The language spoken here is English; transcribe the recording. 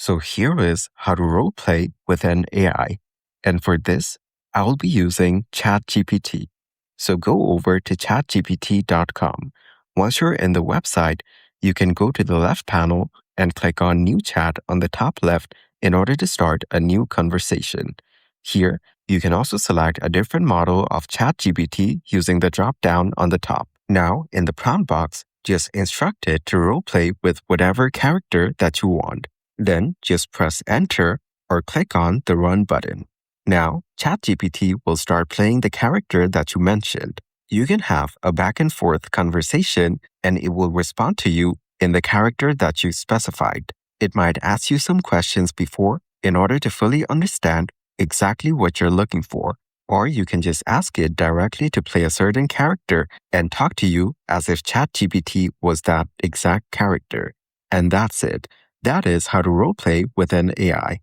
So here is how to roleplay with an AI. And for this, I will be using chatgpt. So go over to chatgpt.com. Once you're in the website, you can go to the left panel and click on New Chat on the top left in order to start a new conversation. Here, you can also select a different model of ChatGPT using the drop-down on the top. Now, in the prompt box, just instruct it to roleplay with whatever character that you want. Then just press Enter or click on the Run button. Now, ChatGPT will start playing the character that you mentioned. You can have a back and forth conversation and it will respond to you in the character that you specified. It might ask you some questions before in order to fully understand exactly what you're looking for, or you can just ask it directly to play a certain character and talk to you as if ChatGPT was that exact character. And that's it. That is how to roleplay with an AI.